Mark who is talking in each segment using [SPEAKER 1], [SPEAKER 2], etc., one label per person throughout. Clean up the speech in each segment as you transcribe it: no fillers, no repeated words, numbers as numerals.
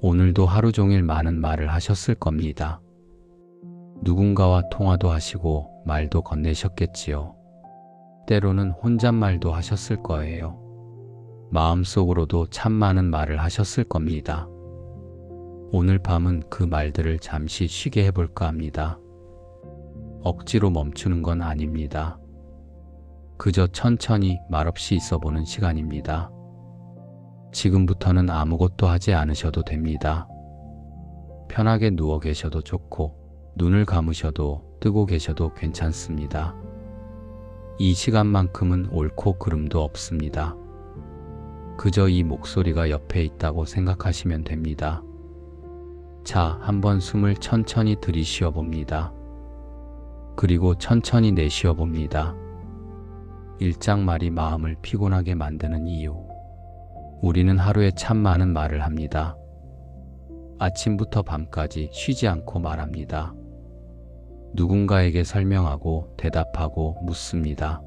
[SPEAKER 1] 오늘도 하루 종일 많은 말을 하셨을 겁니다. 누군가와 통화도 하시고 말도 건네셨겠지요. 때로는 혼잣말도 하셨을 거예요. 마음속으로도 참 많은 말을 하셨을 겁니다. 오늘 밤은 그 말들을 잠시 쉬게 해볼까 합니다. 억지로 멈추는 건 아닙니다. 그저 천천히 말없이 있어보는 시간입니다. 지금부터는 아무것도 하지 않으셔도 됩니다. 편하게 누워 계셔도 좋고 눈을 감으셔도 뜨고 계셔도 괜찮습니다. 이 시간만큼은 옳고 그름도 없습니다. 그저 이 목소리가 옆에 있다고 생각하시면 됩니다. 자, 한번 숨을 천천히 들이쉬어 봅니다. 그리고 천천히 내쉬어 봅니다. 일장말이 마음을 피곤하게 만드는 이유. 우리는 하루에 참 많은 말을 합니다. 아침부터 밤까지 쉬지 않고 말합니다. 누군가에게 설명하고 대답하고 묻습니다.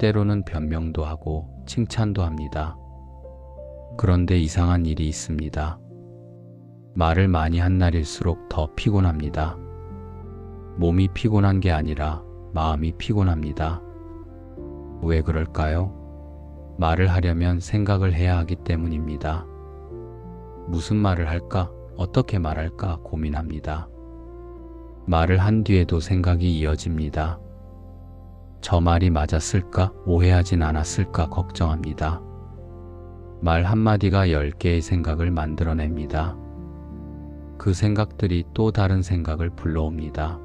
[SPEAKER 1] 때로는 변명도 하고 칭찬도 합니다. 그런데 이상한 일이 있습니다. 말을 많이 한 날일수록 더 피곤합니다. 몸이 피곤한 게 아니라 마음이 피곤합니다. 왜 그럴까요? 말을 하려면 생각을 해야 하기 때문입니다. 무슨 말을 할까? 어떻게 말할까 고민합니다. 말을 한 뒤에도 생각이 이어집니다. 저 말이 맞았을까? 오해하진 않았을까? 걱정합니다. 말 한마디가 10개의 생각을 만들어냅니다. 그 생각들이 또 다른 생각을 불러옵니다.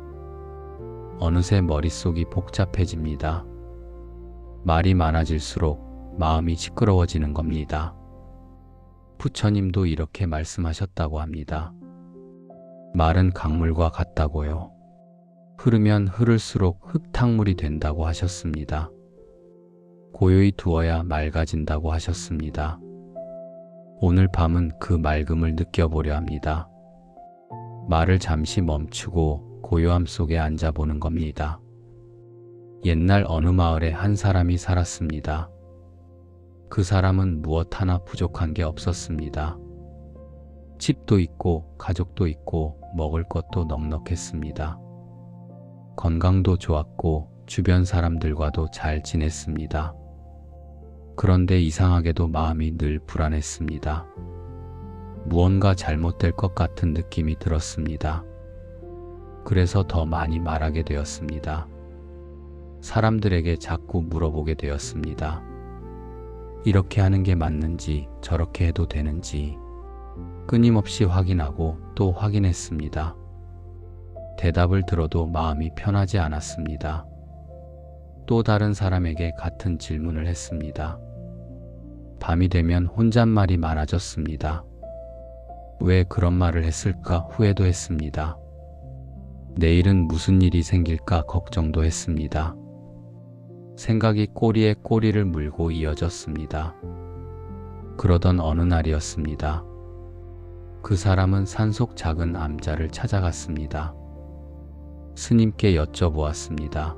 [SPEAKER 1] 어느새 머릿속이 복잡해집니다. 말이 많아질수록 마음이 시끄러워지는 겁니다. 부처님도 이렇게 말씀하셨다고 합니다. 말은 강물과 같다고요. 흐르면 흐를수록 흙탕물이 된다고 하셨습니다. 고요히 두어야 맑아진다고 하셨습니다. 오늘 밤은 그 맑음을 느껴보려 합니다. 말을 잠시 멈추고 고요함 속에 앉아보는 겁니다. 옛날 어느 마을에 한 사람이 살았습니다. 그 사람은 무엇 하나 부족한 게 없었습니다. 집도 있고 가족도 있고 먹을 것도 넉넉했습니다. 건강도 좋았고 주변 사람들과도 잘 지냈습니다. 그런데 이상하게도 마음이 늘 불안했습니다. 무언가 잘못될 것 같은 느낌이 들었습니다. 그래서 더 많이 말하게 되었습니다. 사람들에게 자꾸 물어보게 되었습니다. 이렇게 하는 게 맞는지, 저렇게 해도 되는지 끊임없이 확인하고 또 확인했습니다. 대답을 들어도 마음이 편하지 않았습니다. 또 다른 사람에게 같은 질문을 했습니다. 밤이 되면 혼잣말이 많아졌습니다. 왜 그런 말을 했을까 후회도 했습니다. 내일은 무슨 일이 생길까 걱정도 했습니다. 생각이 꼬리에 꼬리를 물고 이어졌습니다. 그러던 어느 날이었습니다. 그 사람은 산속 작은 암자를 찾아갔습니다. 스님께 여쭤보았습니다.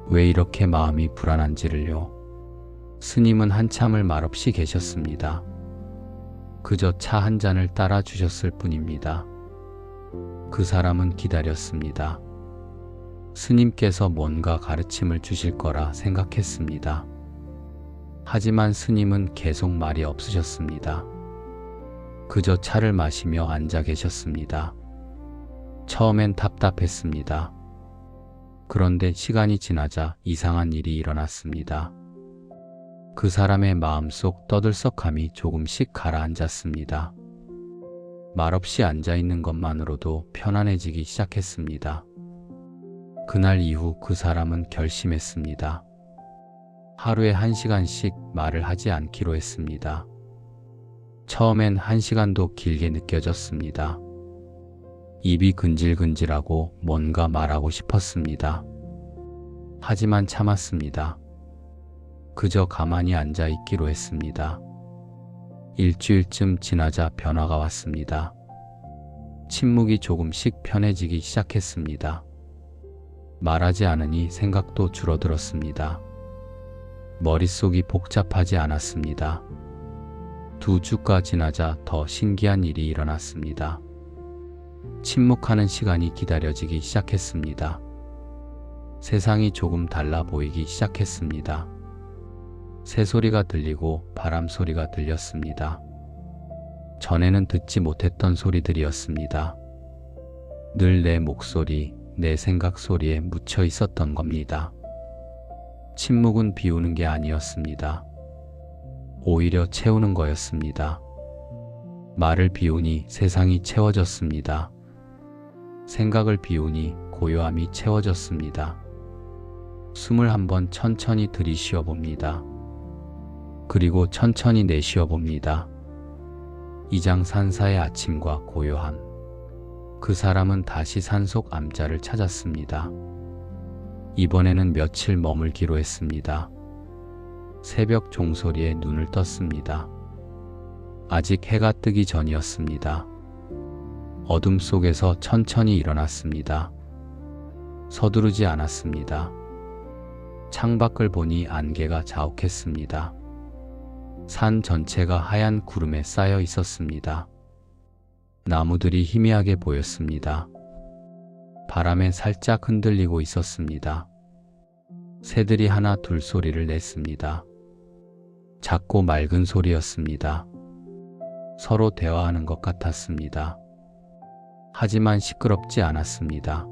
[SPEAKER 1] 왜 이렇게 마음이 불안한지를요. 스님은 한참을 말없이 계셨습니다. 그저 차 한 잔을 따라 주셨을 뿐입니다. 그 사람은 기다렸습니다. 스님께서 뭔가 가르침을 주실 거라 생각했습니다. 하지만 스님은 계속 말이 없으셨습니다. 그저 차를 마시며 앉아 계셨습니다. 처음엔 답답했습니다. 그런데 시간이 지나자 이상한 일이 일어났습니다. 그 사람의 마음속 떠들썩함이 조금씩 가라앉았습니다. 말없이 앉아있는 것만으로도 편안해지기 시작했습니다. 그날 이후 그 사람은 결심했습니다. 하루에 1시간씩 말을 하지 않기로 했습니다. 처음엔 1시간도 길게 느껴졌습니다. 입이 근질근질하고 뭔가 말하고 싶었습니다. 하지만 참았습니다. 그저 가만히 앉아 있기로 했습니다. 일주일쯤 지나자 변화가 왔습니다. 침묵이 조금씩 편해지기 시작했습니다. 말하지 않으니 생각도 줄어들었습니다. 머릿속이 복잡하지 않았습니다. 두 주가 지나자 더 신기한 일이 일어났습니다. 침묵하는 시간이 기다려지기 시작했습니다. 세상이 조금 달라 보이기 시작했습니다. 새소리가 들리고 바람 소리가 들렸습니다. 전에는 듣지 못했던 소리들이었습니다. 늘 내 목소리, 내 생각 소리에 묻혀 있었던 겁니다. 침묵은 비우는 게 아니었습니다. 오히려 채우는 거였습니다. 말을 비우니 세상이 채워졌습니다. 생각을 비우니 고요함이 채워졌습니다. 숨을 한번 천천히 들이쉬어 봅니다. 그리고 천천히 내쉬어 봅니다. 이장산사의 아침과 고요함. 그 사람은 다시 산속 암자를 찾았습니다. 이번에는 며칠 머물기로 했습니다. 새벽 종소리에 눈을 떴습니다. 아직 해가 뜨기 전이었습니다. 어둠 속에서 천천히 일어났습니다. 서두르지 않았습니다. 창밖을 보니 안개가 자욱했습니다. 산 전체가 하얀 구름에 쌓여 있었습니다. 나무들이 희미하게 보였습니다. 바람에 살짝 흔들리고 있었습니다. 새들이 하나 둘 소리를 냈습니다. 작고 맑은 소리였습니다. 서로 대화하는 것 같았습니다. 하지만 시끄럽지 않았습니다.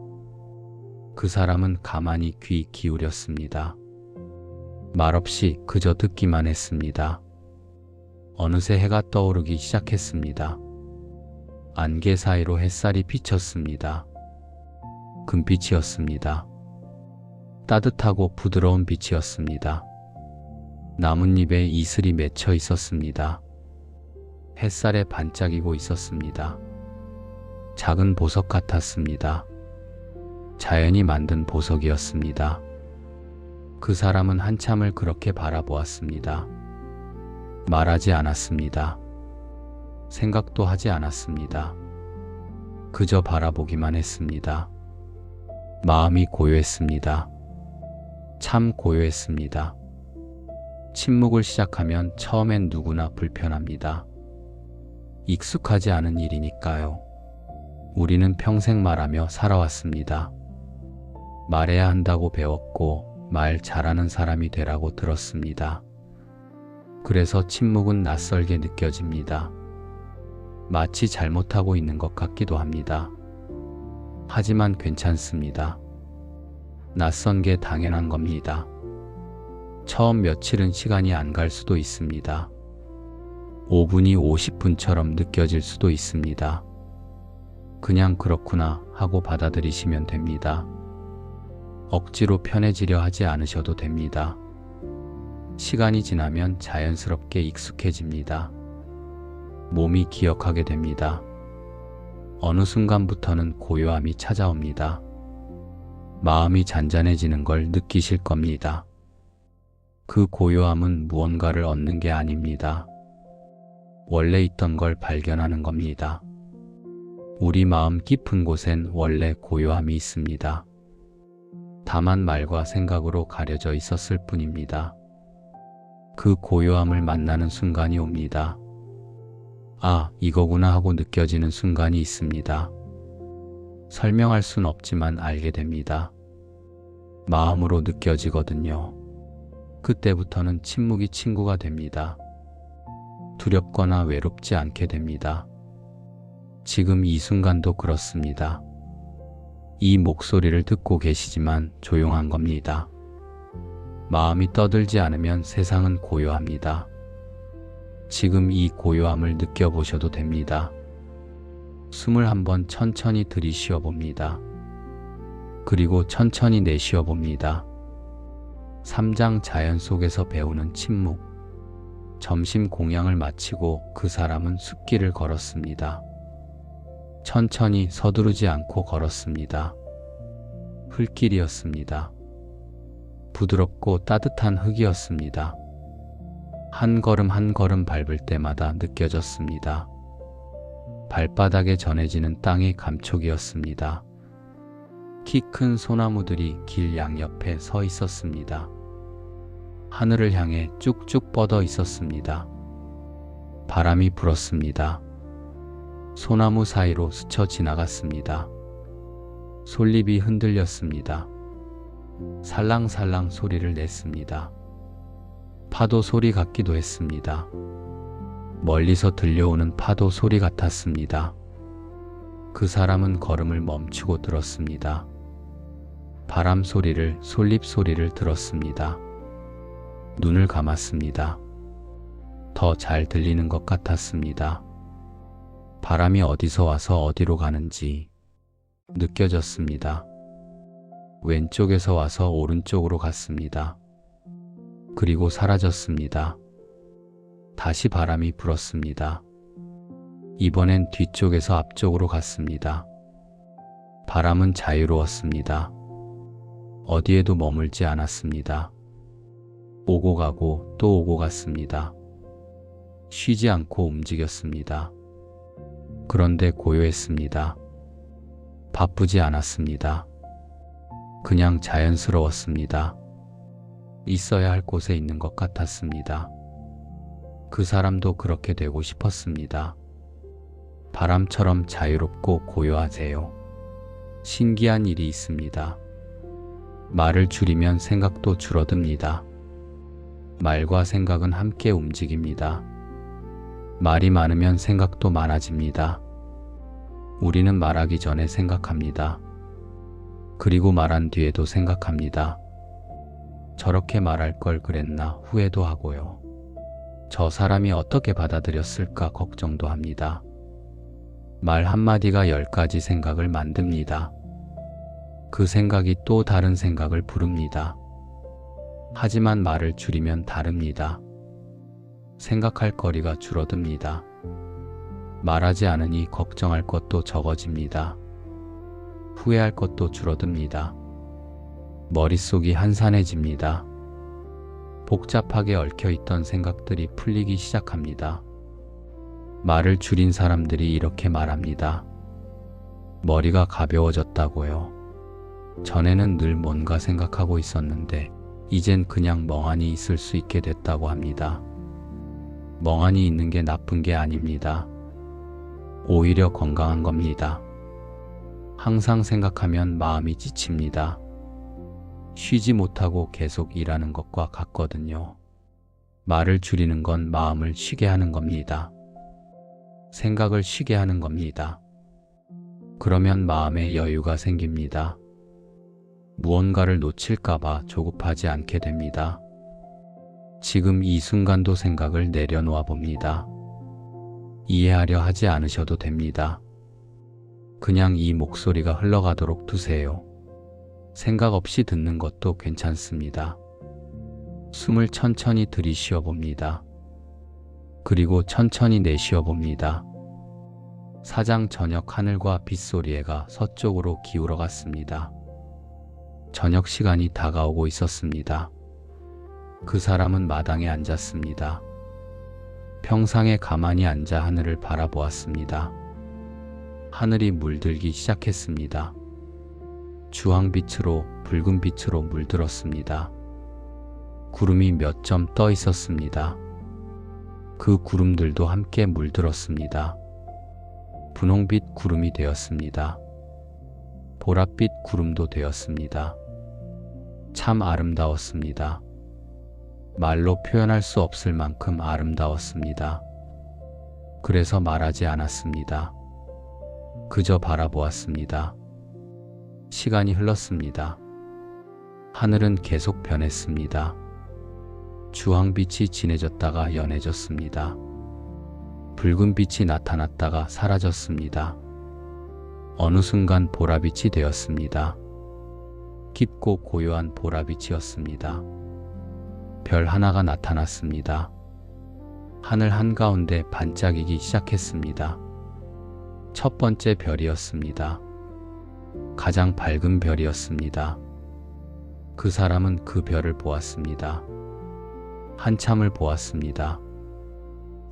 [SPEAKER 1] 그 사람은 가만히 귀 기울였습니다. 말없이 그저 듣기만 했습니다. 어느새 해가 떠오르기 시작했습니다. 안개 사이로 햇살이 비쳤습니다. 금빛이었습니다. 따뜻하고 부드러운 빛이었습니다. 나뭇잎에 이슬이 맺혀 있었습니다. 햇살에 반짝이고 있었습니다. 작은 보석 같았습니다. 자연이 만든 보석이었습니다. 그 사람은 한참을 그렇게 바라보았습니다. 말하지 않았습니다. 생각도 하지 않았습니다. 그저 바라보기만 했습니다. 마음이 고요했습니다. 참 고요했습니다. 침묵을 시작하면 처음엔 누구나 불편합니다. 익숙하지 않은 일이니까요. 우리는 평생 말하며 살아왔습니다. 말해야 한다고 배웠고 말 잘하는 사람이 되라고 들었습니다. 그래서 침묵은 낯설게 느껴집니다. 마치 잘못하고 있는 것 같기도 합니다. 하지만 괜찮습니다. 낯선 게 당연한 겁니다. 처음 며칠은 시간이 안 갈 수도 있습니다. 5분이 50분처럼 느껴질 수도 있습니다. 그냥 그렇구나 하고 받아들이시면 됩니다. 억지로 편해지려 하지 않으셔도 됩니다. 시간이 지나면 자연스럽게 익숙해집니다. 몸이 기억하게 됩니다. 어느 순간부터는 고요함이 찾아옵니다. 마음이 잔잔해지는 걸 느끼실 겁니다. 그 고요함은 무언가를 얻는 게 아닙니다. 원래 있던 걸 발견하는 겁니다. 우리 마음 깊은 곳엔 원래 고요함이 있습니다. 다만 말과 생각으로 가려져 있었을 뿐입니다. 그 고요함을 만나는 순간이 옵니다. 아, 이거구나 하고 느껴지는 순간이 있습니다. 설명할 순 없지만 알게 됩니다. 마음으로 느껴지거든요. 그때부터는 침묵이 친구가 됩니다. 두렵거나 외롭지 않게 됩니다. 지금 이 순간도 그렇습니다. 이 목소리를 듣고 계시지만 조용한 겁니다. 마음이 떠들지 않으면 세상은 고요합니다. 지금 이 고요함을 느껴보셔도 됩니다. 숨을 한번 천천히 들이쉬어 봅니다. 그리고 천천히 내쉬어 봅니다. 3장 자연 속에서 배우는 침묵. 점심 공양을 마치고 그 사람은 숲길을 걸었습니다. 천천히 서두르지 않고 걸었습니다. 흙길이었습니다. 부드럽고 따뜻한 흙이었습니다. 한 걸음 한 걸음 밟을 때마다 느껴졌습니다. 발바닥에 전해지는 땅의 감촉이었습니다. 키 큰 소나무들이 길 양옆에 서 있었습니다. 하늘을 향해 쭉쭉 뻗어 있었습니다. 바람이 불었습니다. 소나무 사이로 스쳐 지나갔습니다. 솔잎이 흔들렸습니다. 살랑살랑 소리를 냈습니다. 파도 소리 같기도 했습니다. 멀리서 들려오는 파도 소리 같았습니다. 그 사람은 걸음을 멈추고 들었습니다. 바람 소리를, 솔잎 소리를 들었습니다. 눈을 감았습니다. 더 잘 들리는 것 같았습니다. 바람이 어디서 와서 어디로 가는지 느껴졌습니다. 왼쪽에서 와서 오른쪽으로 갔습니다. 그리고 사라졌습니다. 다시 바람이 불었습니다. 이번엔 뒤쪽에서 앞쪽으로 갔습니다. 바람은 자유로웠습니다. 어디에도 머물지 않았습니다. 오고 가고 또 오고 갔습니다. 쉬지 않고 움직였습니다. 그런데 고요했습니다. 바쁘지 않았습니다. 그냥 자연스러웠습니다. 있어야 할 곳에 있는 것 같았습니다. 그 사람도 그렇게 되고 싶었습니다. 바람처럼 자유롭고 고요하세요. 신기한 일이 있습니다. 말을 줄이면 생각도 줄어듭니다. 말과 생각은 함께 움직입니다. 말이 많으면 생각도 많아집니다. 우리는 말하기 전에 생각합니다. 그리고 말한 뒤에도 생각합니다. 저렇게 말할 걸 그랬나 후회도 하고요. 저 사람이 어떻게 받아들였을까 걱정도 합니다. 말 한마디가 10가지 생각을 만듭니다. 그 생각이 또 다른 생각을 부릅니다. 하지만 말을 줄이면 다릅니다. 생각할 거리가 줄어듭니다. 말하지 않으니 걱정할 것도 적어집니다. 후회할 것도 줄어듭니다. 머릿속이 한산해집니다. 복잡하게 얽혀있던 생각들이 풀리기 시작합니다. 말을 줄인 사람들이 이렇게 말합니다. 머리가 가벼워졌다고요. 전에는 늘 뭔가 생각하고 있었는데 이젠 그냥 멍하니 있을 수 있게 됐다고 합니다. 멍하니 있는 게 나쁜 게 아닙니다. 오히려 건강한 겁니다. 항상 생각하면 마음이 지칩니다. 쉬지 못하고 계속 일하는 것과 같거든요. 말을 줄이는 건 마음을 쉬게 하는 겁니다. 생각을 쉬게 하는 겁니다. 그러면 마음에 여유가 생깁니다. 무언가를 놓칠까봐 조급하지 않게 됩니다. 지금 이 순간도 생각을 내려놓아 봅니다. 이해하려 하지 않으셔도 됩니다. 그냥 이 목소리가 흘러가도록 두세요. 생각 없이 듣는 것도 괜찮습니다. 숨을 천천히 들이쉬어 봅니다. 그리고 천천히 내쉬어 봅니다. 사장 저녁 하늘과 빗소리가 서쪽으로 기울어 갔습니다. 저녁 시간이 다가오고 있었습니다. 그 사람은 마당에 앉았습니다. 평상에 가만히 앉아 하늘을 바라보았습니다. 하늘이 물들기 시작했습니다. 주황빛으로 붉은 빛으로 물들었습니다. 구름이 몇 점 떠 있었습니다. 그 구름들도 함께 물들었습니다. 분홍빛 구름이 되었습니다. 보랏빛 구름도 되었습니다. 참 아름다웠습니다. 말로 표현할 수 없을 만큼 아름다웠습니다. 그래서 말하지 않았습니다. 그저 바라보았습니다. 시간이 흘렀습니다. 하늘은 계속 변했습니다. 주황빛이 진해졌다가 연해졌습니다. 붉은 빛이 나타났다가 사라졌습니다. 어느 순간 보랏빛이 되었습니다. 깊고 고요한 보랏빛이었습니다. 별 하나가 나타났습니다. 하늘 한가운데 반짝이기 시작했습니다. 첫 번째 별이었습니다. 가장 밝은 별이었습니다. 그 사람은 그 별을 보았습니다. 한참을 보았습니다.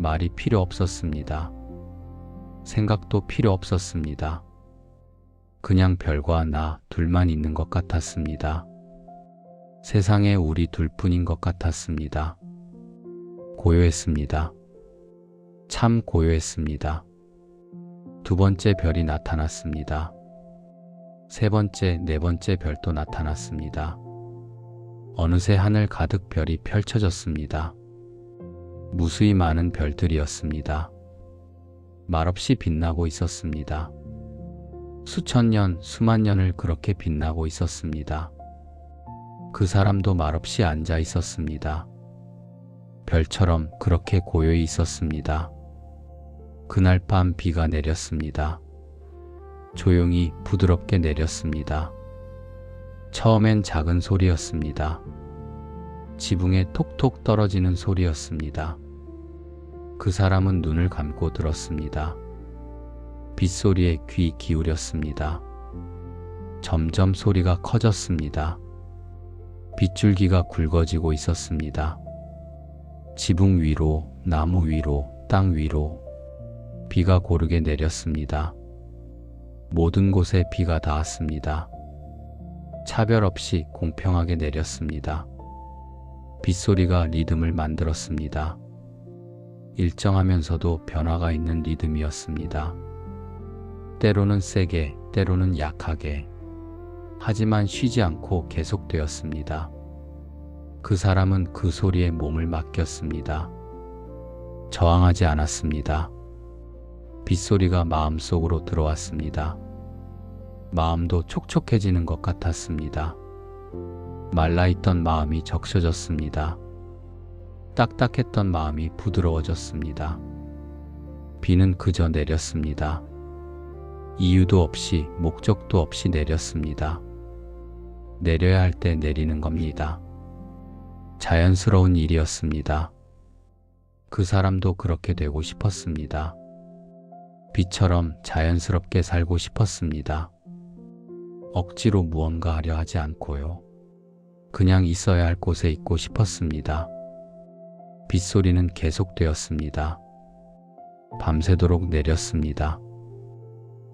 [SPEAKER 1] 말이 필요 없었습니다. 생각도 필요 없었습니다. 그냥 별과 나 둘만 있는 것 같았습니다. 세상에 우리 둘뿐인 것 같았습니다. 고요했습니다. 참 고요했습니다. 두 번째 별이 나타났습니다. 세 번째, 네 번째 별도 나타났습니다. 어느새 하늘 가득 별이 펼쳐졌습니다. 무수히 많은 별들이었습니다. 말없이 빛나고 있었습니다. 수천 년, 수만 년을 그렇게 빛나고 있었습니다. 그 사람도 말없이 앉아 있었습니다. 별처럼 그렇게 고요히 있었습니다. 그날 밤 비가 내렸습니다. 조용히 부드럽게 내렸습니다. 처음엔 작은 소리였습니다. 지붕에 톡톡 떨어지는 소리였습니다. 그 사람은 눈을 감고 들었습니다. 빗소리에 귀 기울였습니다. 점점 소리가 커졌습니다. 빗줄기가 굵어지고 있었습니다. 지붕 위로, 나무 위로, 땅 위로 비가 고르게 내렸습니다. 모든 곳에 비가 닿았습니다. 차별 없이 공평하게 내렸습니다. 빗소리가 리듬을 만들었습니다. 일정하면서도 변화가 있는 리듬이었습니다. 때로는 세게, 때로는 약하게, 하지만 쉬지 않고 계속되었습니다. 그 사람은 그 소리에 몸을 맡겼습니다. 저항하지 않았습니다. 빗소리가 마음속으로 들어왔습니다. 마음도 촉촉해지는 것 같았습니다. 말라있던 마음이 적셔졌습니다. 딱딱했던 마음이 부드러워졌습니다. 비는 그저 내렸습니다. 이유도 없이, 목적도 없이 내렸습니다. 내려야 할 때 내리는 겁니다. 자연스러운 일이었습니다. 그 사람도 그렇게 되고 싶었습니다. 비처럼 자연스럽게 살고 싶었습니다. 억지로 무언가 하려 하지 않고요. 그냥 있어야 할 곳에 있고 싶었습니다. 빗소리는 계속되었습니다. 밤새도록 내렸습니다.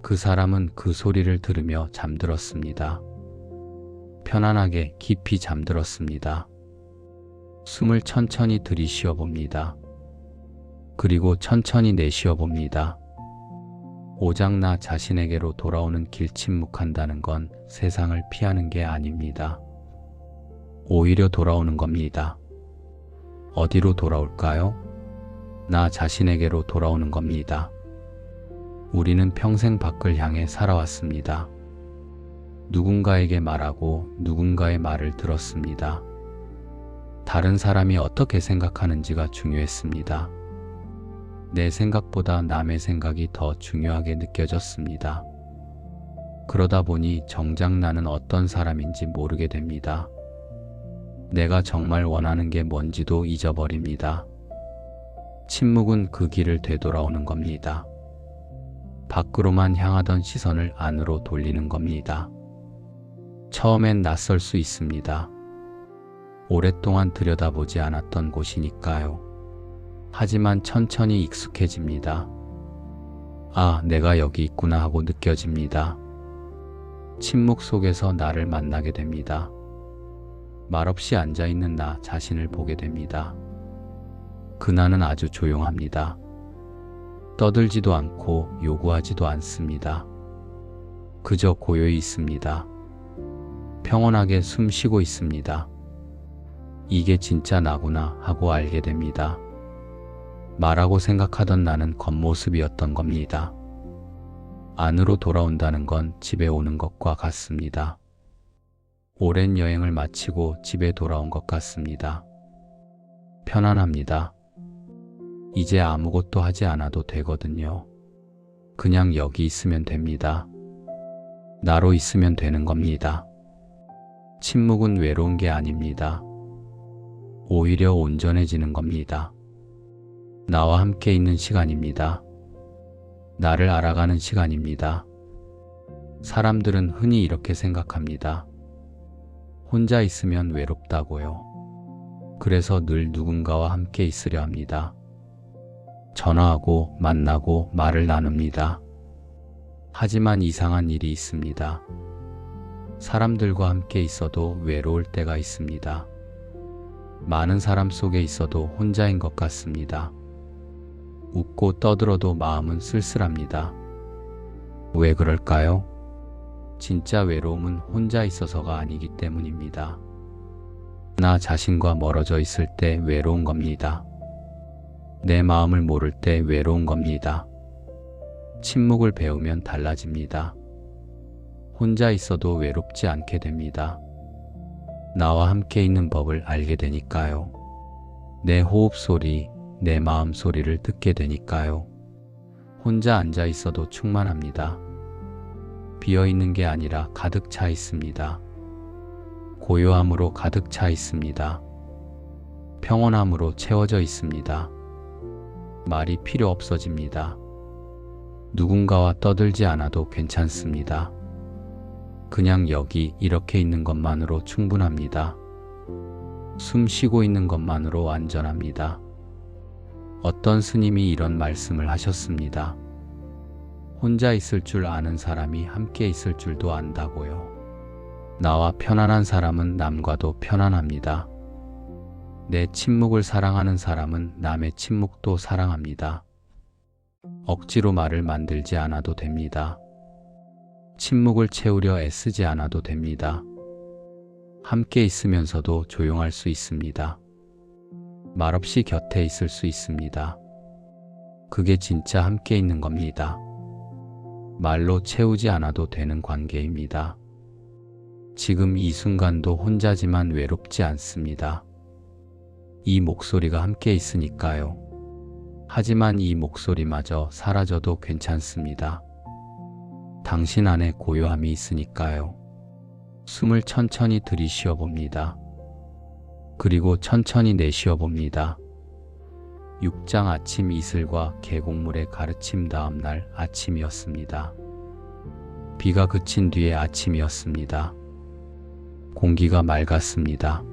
[SPEAKER 1] 그 사람은 그 소리를 들으며 잠들었습니다. 편안하게 깊이 잠들었습니다. 숨을 천천히 들이쉬어 봅니다. 그리고 천천히 내쉬어 봅니다. 오직 나 자신에게로 돌아오는 길 침묵한다는 건 세상을 피하는 게 아닙니다. 오히려 돌아오는 겁니다. 어디로 돌아올까요? 나 자신에게로 돌아오는 겁니다. 우리는 평생 밖을 향해 살아왔습니다. 누군가에게 말하고 누군가의 말을 들었습니다. 다른 사람이 어떻게 생각하는지가 중요했습니다. 내 생각보다 남의 생각이 더 중요하게 느껴졌습니다. 그러다 보니 정작 나는 어떤 사람인지 모르게 됩니다. 내가 정말 원하는 게 뭔지도 잊어버립니다. 침묵은 그 길을 되돌아오는 겁니다. 밖으로만 향하던 시선을 안으로 돌리는 겁니다. 처음엔 낯설 수 있습니다. 오랫동안 들여다보지 않았던 곳이니까요. 하지만 천천히 익숙해집니다. 아, 내가 여기 있구나 하고 느껴집니다. 침묵 속에서 나를 만나게 됩니다. 말없이 앉아있는 나 자신을 보게 됩니다. 그 나는 아주 조용합니다. 떠들지도 않고 요구하지도 않습니다. 그저 고요히 있습니다. 평온하게 숨 쉬고 있습니다. 이게 진짜 나구나 하고 알게 됩니다. 말하고 생각하던 나는 겉모습이었던 겁니다. 안으로 돌아온다는 건 집에 오는 것과 같습니다. 오랜 여행을 마치고 집에 돌아온 것 같습니다. 편안합니다. 이제 아무것도 하지 않아도 되거든요. 그냥 여기 있으면 됩니다. 나로 있으면 되는 겁니다. 침묵은 외로운 게 아닙니다. 오히려 온전해지는 겁니다. 나와 함께 있는 시간입니다. 나를 알아가는 시간입니다. 사람들은 흔히 이렇게 생각합니다. 혼자 있으면 외롭다고요. 그래서 늘 누군가와 함께 있으려 합니다. 전화하고 만나고 말을 나눕니다. 하지만 이상한 일이 있습니다. 사람들과 함께 있어도 외로울 때가 있습니다. 많은 사람 속에 있어도 혼자인 것 같습니다. 웃고 떠들어도 마음은 쓸쓸합니다. 왜 그럴까요? 진짜 외로움은 혼자 있어서가 아니기 때문입니다. 나 자신과 멀어져 있을 때 외로운 겁니다. 내 마음을 모를 때 외로운 겁니다. 침묵을 배우면 달라집니다. 혼자 있어도 외롭지 않게 됩니다. 나와 함께 있는 법을 알게 되니까요. 내 호흡 소리, 내 마음 소리를 듣게 되니까요. 혼자 앉아 있어도 충만합니다. 비어 있는 게 아니라 가득 차 있습니다. 고요함으로 가득 차 있습니다. 평온함으로 채워져 있습니다. 말이 필요 없어집니다. 누군가와 떠들지 않아도 괜찮습니다. 그냥 여기 이렇게 있는 것만으로 충분합니다. 숨 쉬고 있는 것만으로 완전합니다. 어떤 스님이 이런 말씀을 하셨습니다. 혼자 있을 줄 아는 사람이 함께 있을 줄도 안다고요. 나와 편안한 사람은 남과도 편안합니다. 내 침묵을 사랑하는 사람은 남의 침묵도 사랑합니다. 억지로 말을 만들지 않아도 됩니다. 침묵을 채우려 애쓰지 않아도 됩니다. 함께 있으면서도 조용할 수 있습니다. 말없이 곁에 있을 수 있습니다. 그게 진짜 함께 있는 겁니다. 말로 채우지 않아도 되는 관계입니다. 지금 이 순간도 혼자지만 외롭지 않습니다. 이 목소리가 함께 있으니까요. 하지만 이 목소리마저 사라져도 괜찮습니다. 당신 안에 고요함이 있으니까요. 숨을 천천히 들이쉬어 봅니다. 그리고 천천히 내쉬어 봅니다. 6장 아침 이슬과 계곡물의 가르침 다음 날 아침이었습니다. 비가 그친 뒤에 아침이었습니다. 공기가 맑았습니다.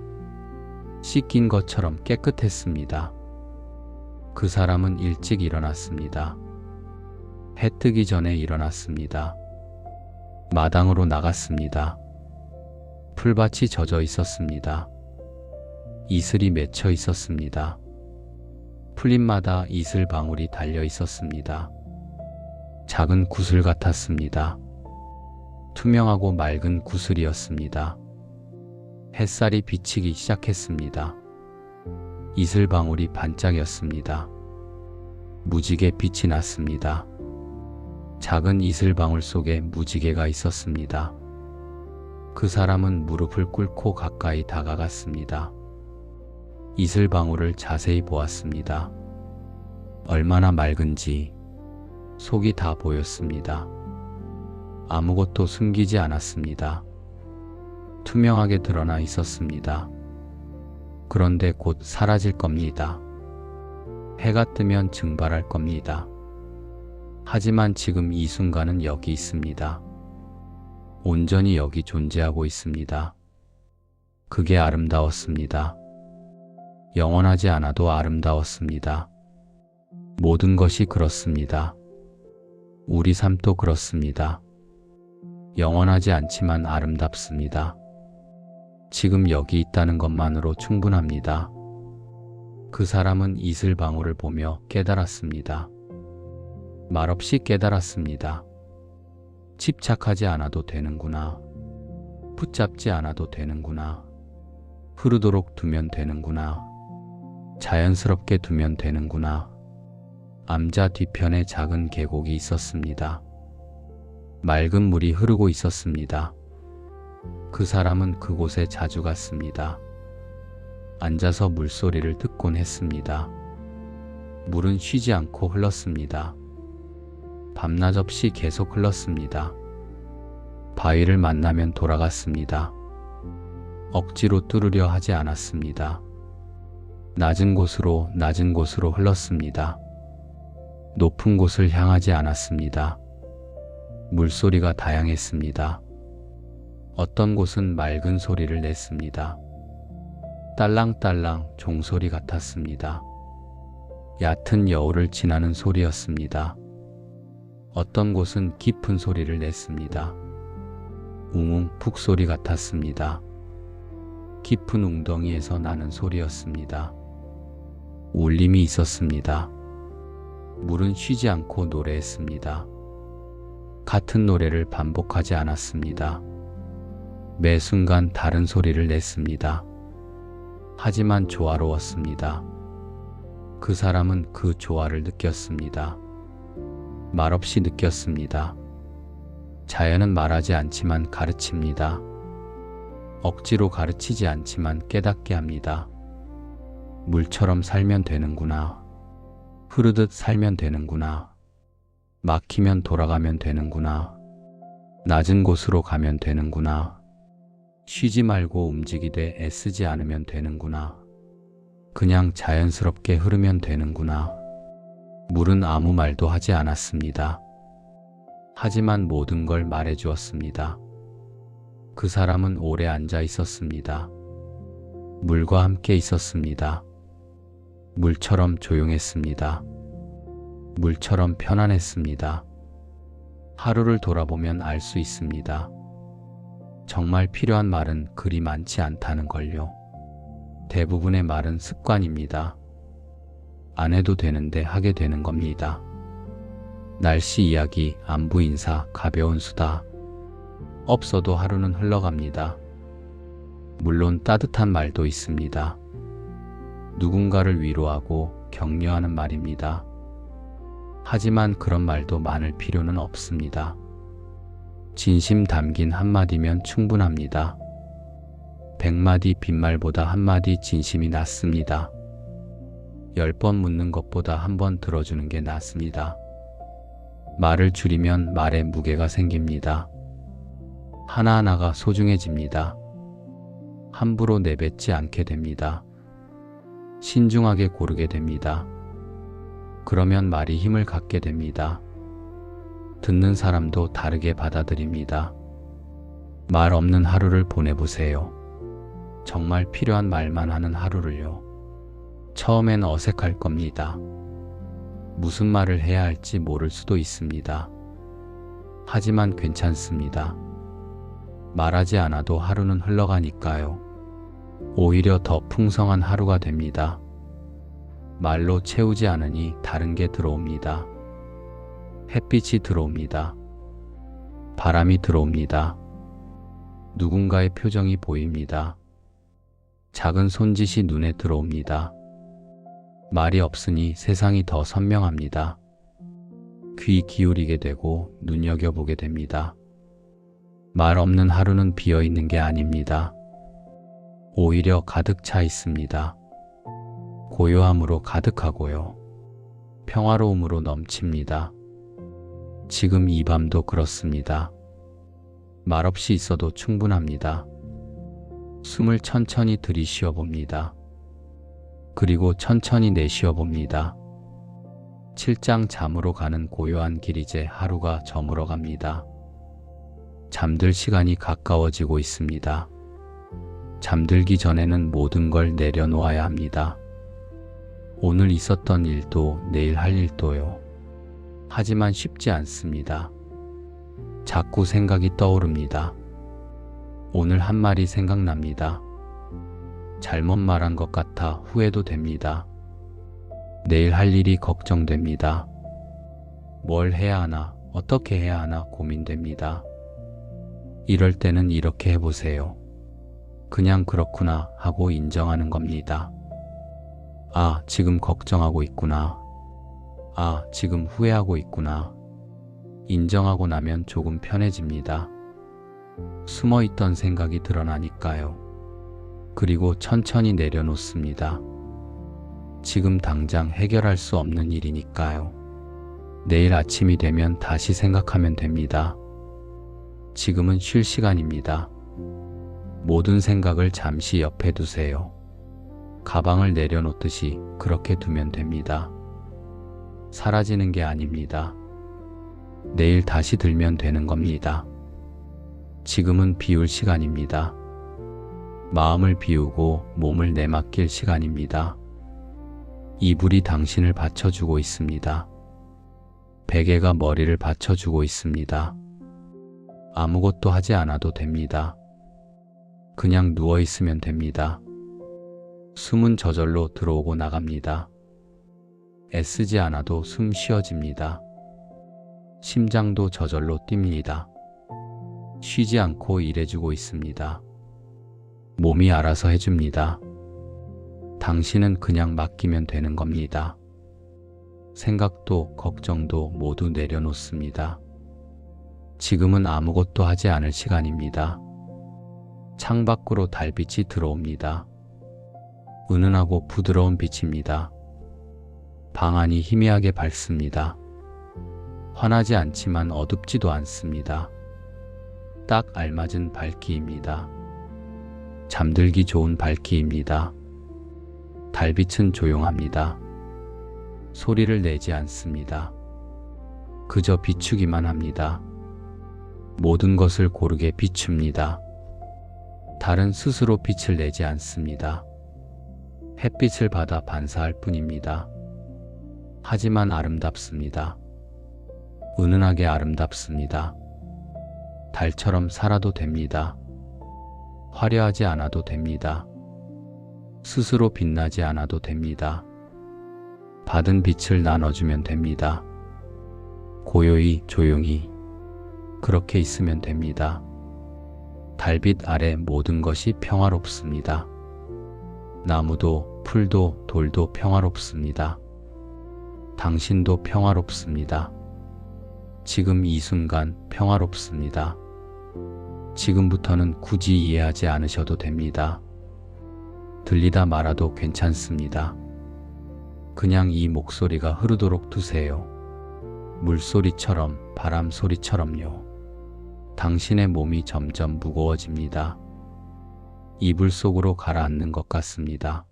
[SPEAKER 1] 씻긴 것처럼 깨끗했습니다. 그 사람은 일찍 일어났습니다. 해 뜨기 전에 일어났습니다. 마당으로 나갔습니다. 풀밭이 젖어 있었습니다. 이슬이 맺혀 있었습니다. 풀잎마다 이슬 방울이 달려 있었습니다. 작은 구슬 같았습니다. 투명하고 맑은 구슬이었습니다. 햇살이 비치기 시작했습니다. 이슬 방울이 반짝였습니다. 무지개 빛이 났습니다. 작은 이슬 방울 속에 무지개가 있었습니다. 그 사람은 무릎을 꿇고 가까이 다가갔습니다. 이슬 방울을 자세히 보았습니다. 얼마나 맑은지 속이 다 보였습니다. 아무것도 숨기지 않았습니다. 투명하게 드러나 있었습니다. 그런데 곧 사라질 겁니다. 해가 뜨면 증발할 겁니다. 하지만 지금 이 순간은 여기 있습니다. 온전히 여기 존재하고 있습니다. 그게 아름다웠습니다. 영원하지 않아도 아름다웠습니다. 모든 것이 그렇습니다. 우리 삶도 그렇습니다. 영원하지 않지만 아름답습니다. 지금 여기 있다는 것만으로 충분합니다. 그 사람은 이슬 방울을 보며 깨달았습니다. 말없이 깨달았습니다. 집착하지 않아도 되는구나. 붙잡지 않아도 되는구나. 흐르도록 두면 되는구나. 자연스럽게 두면 되는구나. 암자 뒤편에 작은 계곡이 있었습니다. 맑은 물이 흐르고 있었습니다. 그 사람은 그곳에 자주 갔습니다. 앉아서 물소리를 듣곤 했습니다. 물은 쉬지 않고 흘렀습니다. 밤낮 없이 계속 흘렀습니다. 바위를 만나면 돌아갔습니다. 억지로 뚫으려 하지 않았습니다. 낮은 곳으로 흘렀습니다. 높은 곳을 향하지 않았습니다. 물소리가 다양했습니다. 어떤 곳은 맑은 소리를 냈습니다. 딸랑딸랑 종소리 같았습니다. 얕은 여울을 지나는 소리였습니다. 어떤 곳은 깊은 소리를 냈습니다. 웅웅 푹 소리 같았습니다. 깊은 웅덩이에서 나는 소리였습니다. 울림이 있었습니다. 물은 쉬지 않고 노래했습니다. 같은 노래를 반복하지 않았습니다. 매 순간 다른 소리를 냈습니다. 하지만 조화로웠습니다. 그 사람은 그 조화를 느꼈습니다. 말없이 느꼈습니다. 자연은 말하지 않지만 가르칩니다. 억지로 가르치지 않지만 깨닫게 합니다. 물처럼 살면 되는구나. 흐르듯 살면 되는구나. 막히면 돌아가면 되는구나. 낮은 곳으로 가면 되는구나. 쉬지 말고 움직이되 애쓰지 않으면 되는구나. 그냥 자연스럽게 흐르면 되는구나. 물은 아무 말도 하지 않았습니다. 하지만 모든 걸 말해 주었습니다. 그 사람은 오래 앉아 있었습니다. 물과 함께 있었습니다. 물처럼 조용했습니다. 물처럼 편안했습니다. 하루를 돌아보면 알 수 있습니다. 정말 필요한 말은 그리 많지 않다는 걸요. 대부분의 말은 습관입니다. 안 해도 되는데 하게 되는 겁니다. 날씨 이야기, 안부 인사, 가벼운 수다. 없어도 하루는 흘러갑니다. 물론 따뜻한 말도 있습니다. 누군가를 위로하고 격려하는 말입니다. 하지만 그런 말도 많을 필요는 없습니다. 진심 담긴 한마디면 충분합니다. 100마디 빈말보다 한마디 진심이 낫습니다. 10번 묻는 것보다 한 번 들어주는 게 낫습니다. 말을 줄이면 말에 무게가 생깁니다. 하나하나가 소중해집니다. 함부로 내뱉지 않게 됩니다. 신중하게 고르게 됩니다. 그러면 말이 힘을 갖게 됩니다. 듣는 사람도 다르게 받아들입니다. 말 없는 하루를 보내보세요. 정말 필요한 말만 하는 하루를요. 처음엔 어색할 겁니다. 무슨 말을 해야 할지 모를 수도 있습니다. 하지만 괜찮습니다. 말하지 않아도 하루는 흘러가니까요. 오히려 더 풍성한 하루가 됩니다. 말로 채우지 않으니 다른 게 들어옵니다. 햇빛이 들어옵니다. 바람이 들어옵니다. 누군가의 표정이 보입니다. 작은 손짓이 눈에 들어옵니다. 말이 없으니 세상이 더 선명합니다. 귀 기울이게 되고 눈여겨보게 됩니다. 말 없는 하루는 비어 있는 게 아닙니다. 오히려 가득 차 있습니다. 고요함으로 가득하고요. 평화로움으로 넘칩니다. 지금 이 밤도 그렇습니다. 말없이 있어도 충분합니다. 숨을 천천히 들이쉬어 봅니다. 그리고 천천히 내쉬어 봅니다. 7장 잠으로 가는 고요한 길 이제 하루가 저물어 갑니다. 잠들 시간이 가까워지고 있습니다. 잠들기 전에는 모든 걸 내려놓아야 합니다. 오늘 있었던 일도 내일 할 일도요. 하지만 쉽지 않습니다. 자꾸 생각이 떠오릅니다. 오늘 한 말이 생각납니다. 잘못 말한 것 같아 후회도 됩니다. 내일 할 일이 걱정됩니다. 뭘 해야 하나, 어떻게 해야 하나 고민됩니다. 이럴 때는 이렇게 해보세요. 그냥 그렇구나 하고 인정하는 겁니다. 아, 지금 걱정하고 있구나. 아, 지금 후회하고 있구나. 인정하고 나면 조금 편해집니다. 숨어있던 생각이 드러나니까요. 그리고 천천히 내려놓습니다. 지금 당장 해결할 수 없는 일이니까요. 내일 아침이 되면 다시 생각하면 됩니다. 지금은 쉴 시간입니다. 모든 생각을 잠시 옆에 두세요. 가방을 내려놓듯이 그렇게 두면 됩니다. 사라지는 게 아닙니다. 내일 다시 들면 되는 겁니다. 지금은 비울 시간입니다. 마음을 비우고 몸을 내맡길 시간입니다. 이불이 당신을 받쳐주고 있습니다. 베개가 머리를 받쳐주고 있습니다. 아무것도 하지 않아도 됩니다. 그냥 누워있으면 됩니다. 숨은 저절로 들어오고 나갑니다. 애쓰지 않아도 숨 쉬어집니다. 심장도 저절로 뜁니다. 쉬지 않고 일해주고 있습니다. 몸이 알아서 해줍니다. 당신은 그냥 맡기면 되는 겁니다. 생각도 걱정도 모두 내려놓습니다. 지금은 아무것도 하지 않을 시간입니다. 창밖으로 달빛이 들어옵니다. 은은하고 부드러운 빛입니다. 방 안이 희미하게 밝습니다. 환하지 않지만 어둡지도 않습니다. 딱 알맞은 밝기입니다. 잠들기 좋은 밝기입니다. 달빛은 조용합니다. 소리를 내지 않습니다. 그저 비추기만 합니다. 모든 것을 고르게 비춥니다. 달은 스스로 빛을 내지 않습니다. 햇빛을 받아 반사할 뿐입니다. 하지만 아름답습니다. 은은하게 아름답습니다. 달처럼 살아도 됩니다. 화려하지 않아도 됩니다. 스스로 빛나지 않아도 됩니다. 받은 빛을 나눠주면 됩니다. 고요히 조용히 그렇게 있으면 됩니다. 달빛 아래 모든 것이 평화롭습니다. 나무도 풀도 돌도 평화롭습니다. 당신도 평화롭습니다. 지금 이 순간 평화롭습니다. 지금부터는 굳이 이해하지 않으셔도 됩니다. 들리다 말아도 괜찮습니다. 그냥 이 목소리가 흐르도록 두세요. 물소리처럼, 바람 소리처럼요. 당신의 몸이 점점 무거워집니다. 이불 속으로 가라앉는 것 같습니다.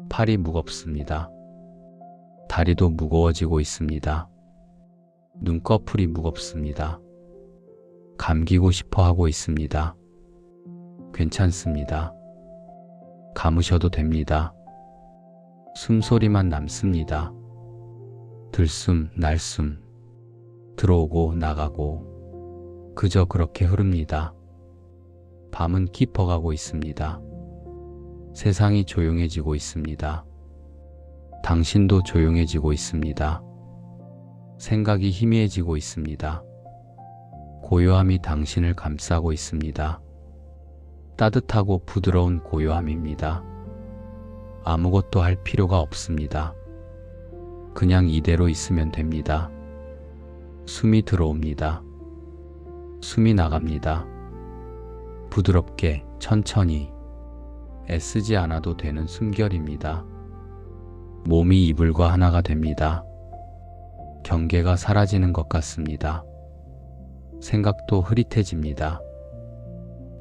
[SPEAKER 1] 팔이 무겁습니다. 다리도 무거워지고 있습니다. 눈꺼풀이 무겁습니다. 감기고 싶어 하고 있습니다. 괜찮습니다. 감으셔도 됩니다. 숨소리만 남습니다. 들숨, 날숨, 들어오고 나가고 그저 그렇게 흐릅니다. 밤은 깊어가고 있습니다. 세상이 조용해지고 있습니다. 당신도 조용해지고 있습니다. 생각이 희미해지고 있습니다. 고요함이 당신을 감싸고 있습니다. 따뜻하고 부드러운 고요함입니다. 아무것도 할 필요가 없습니다. 그냥 이대로 있으면 됩니다. 숨이 들어옵니다. 숨이 나갑니다. 부드럽게 천천히 애쓰지 않아도 되는 숨결입니다. 몸이 이불과 하나가 됩니다. 경계가 사라지는 것 같습니다. 생각도 흐릿해집니다.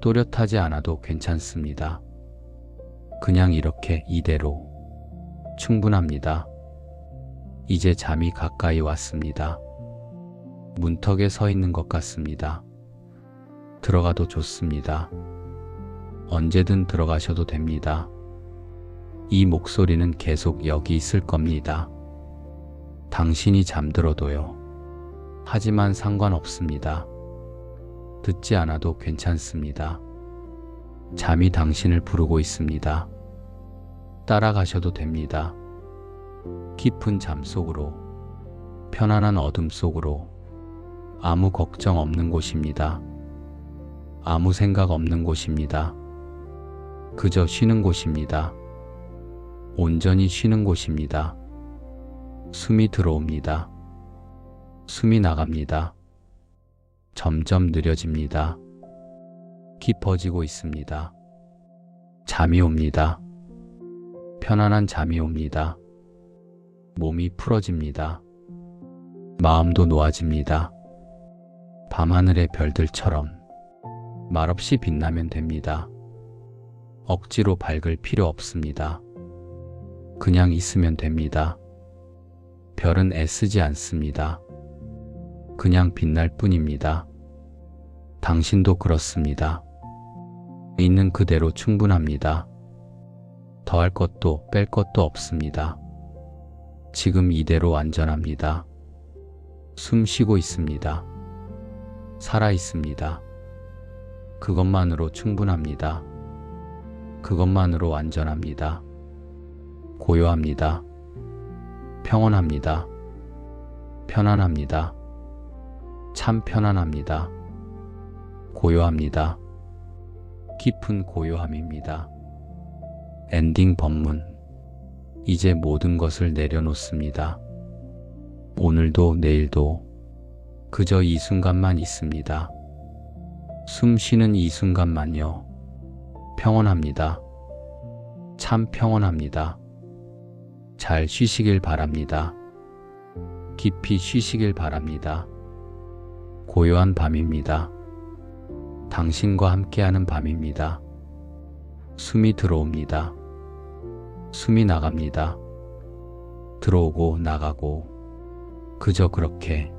[SPEAKER 1] 또렷하지 않아도 괜찮습니다. 그냥 이렇게 이대로 충분합니다. 이제 잠이 가까이 왔습니다. 문턱에 서 있는 것 같습니다. 들어가도 좋습니다. 언제든 들어가셔도 됩니다. 이 목소리는 계속 여기 있을 겁니다. 당신이 잠들어도요. 하지만 상관없습니다. 듣지 않아도 괜찮습니다. 잠이 당신을 부르고 있습니다. 따라가셔도 됩니다. 깊은 잠 속으로, 편안한 어둠 속으로, 아무 걱정 없는 곳입니다. 아무 생각 없는 곳입니다. 그저 쉬는 곳입니다. 온전히 쉬는 곳입니다. 숨이 들어옵니다. 숨이 나갑니다. 점점 느려집니다. 깊어지고 있습니다. 잠이 옵니다. 편안한 잠이 옵니다. 몸이 풀어집니다. 마음도 놓아집니다. 밤하늘의 별들처럼 말없이 빛나면 됩니다. 억지로 밝을 필요 없습니다. 그냥 있으면 됩니다. 별은 애쓰지 않습니다. 그냥 빛날 뿐입니다. 당신도 그렇습니다. 있는 그대로 충분합니다. 더할 것도 뺄 것도 없습니다. 지금 이대로 안전합니다. 숨 쉬고 있습니다. 살아 있습니다. 그것만으로 충분합니다. 그것만으로 안전합니다. 고요합니다. 평온합니다. 편안합니다. 참 편안합니다. 고요합니다. 깊은 고요함입니다. 엔딩 법문. 이제 모든 것을 내려놓습니다. 오늘도 내일도 그저 이 순간만 있습니다. 숨 쉬는 이 순간만요. 평온합니다. 참 평온합니다. 잘 쉬시길 바랍니다. 깊이 쉬시길 바랍니다. 고요한 밤입니다. 당신과 함께하는 밤입니다. 숨이 들어옵니다. 숨이 나갑니다. 들어오고 나가고 그저 그렇게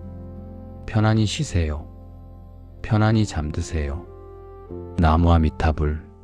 [SPEAKER 1] 편안히 쉬세요. 편안히 잠드세요. 나무 아미타불.